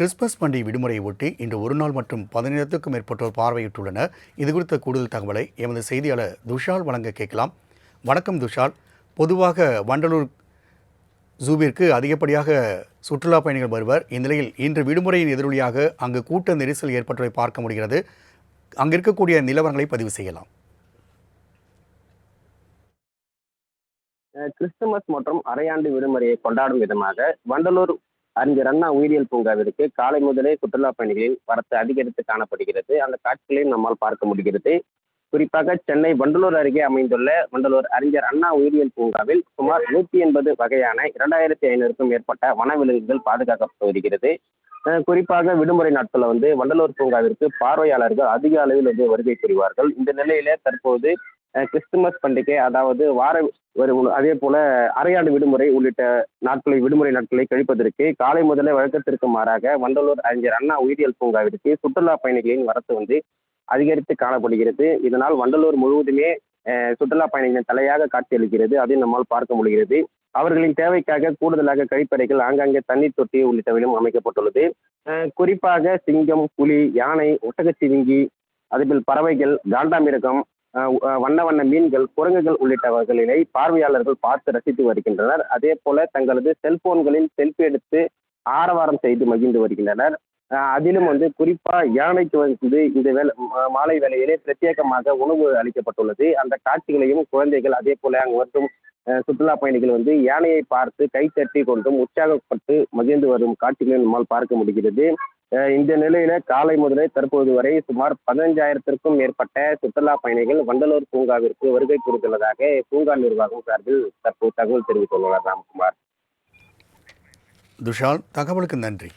Christmas பண்டிகை விடுமுறையை ஒட்டி இன்று ஒரு நாள் மற்றும் 15க்கும் மேற்பட்டோர் பார்வையிட்டுள்ளனர். இது குறித்த கூடுதல் தகவலை எமது செய்தியாளர் துஷால் வழங்க கேட்கலாம். வணக்கம் துஷால். பொதுவாக வண்டலூர் ஜூவிற்கு அதிகப்படியாக சுற்றுலா பயணிகள் வருவர். இந்நிலையில் இன்று விடுமுறையின் எதிரொலியாக அங்கு கூட்ட நெரிசல் ஏற்பட்டதை பார்க்க முடிகிறது. அங்கு இருக்கக்கூடிய நிலவரங்களை பதிவு செய்யலாம். கிறிஸ்துமஸ் மற்றும் அரையாண்டு விடுமுறையை கொண்டாடும் விதமாக வண்டலூர் அறிஞர் அண்ணா உயிரியல் பூங்காவிற்கு காலை முதலே சுற்றுலா பயணிகளின் வரத்து அதிகரித்து காணப்படுகிறது. அந்த காட்சிகளையும் நம்மால் பார்க்க முடிகிறது. குறிப்பாக சென்னை வண்டலூர் அருகே அமைந்துள்ள வண்டலூர் அறிஞர் அண்ணா உயிரியல் பூங்காவில் சுமார் 180 வகையான 2500க்கும் மேற்பட்ட வனவிலங்குகள் பாதுகாக்கப்பட்டு வருகிறது. குறிப்பாக விடுமுறை நாட்களில் வண்டலூர் பூங்காவிற்கு பார்வையாளர்கள் அதிக அளவில் வருகை புரிவார்கள். இந்த நிலையில தற்போது கிறிஸ்துமஸ் பண்டிகை, அதாவது வார ஒரு அதே போல அரையாண்டு விடுமுறை உள்ளிட்ட விடுமுறை நாட்களை கழிப்பதற்கு காலை முதலே வழக்கத்திற்கு மாறாக வண்டலூர் அறிஞர் அண்ணா உயிரியல் பூங்காவிற்கு சுற்றுலா பயணிகளின் வரத்து அதிகரித்து காணப்படுகிறது. இதனால் வண்டலூர் முழுவதுமே சுற்றுலா பயணிகளின் தலையாக காட்சியளிக்கிறது. அதையும் நம்மால் பார்க்க முடிகிறது. அவர்களின் தேவைக்காக கூடுதலாக கழிப்பறைகள், ஆங்காங்கே தண்ணீர் தொட்டி உள்ளிட்டவையும் அமைக்கப்பட்டுள்ளது. குறிப்பாக சிங்கம், புலி, யானை, ஒட்டகச்சிவிங்கி, அதேபோல் பறவைகள், காண்டாமிருகம், வண்ண வண்ண மீன்கள், குரங்குகள் உள்ளிட்டவர்களினை பார்வையாளர்கள் பார்த்து ரசித்து வருகின்றனர். அதே போல தங்களது செல்போன்களில் செல்ஃபி எடுத்து ஆரவாரம் செய்து மகிழ்ந்து வருகின்றனர். அதிலும் குறிப்பா யானைக்கு இந்த மாலை வேளையிலே பிரத்யேகமாக உணவு அளிக்கப்பட்டுள்ளது. அந்த காட்சிகளையும் குழந்தைகள், அதே போல அங்கு வரும் சுற்றுலா பயணிகள் யானையை பார்த்து கை தட்டி கொண்டும் உற்சாகப்பட்டு மகிழ்ந்து வரும் காட்சிகளை நம்மால் பார்க்க முடிகிறது. இந்த நிலையில காலை முதலே தற்போது வரை சுமார் 15,000த்திற்கும் மேற்பட்ட சுற்றுலா பயணிகள் வண்டலூர் பூங்காவிற்கு வருகை புரிந்துள்ளதாக பூங்கா நிர்வாகம் சார்பில் தற்போது தகவல் தெரிவித்துள்ளனர். ராம்குமார். துஷால், தகவலுக்கு நன்றி.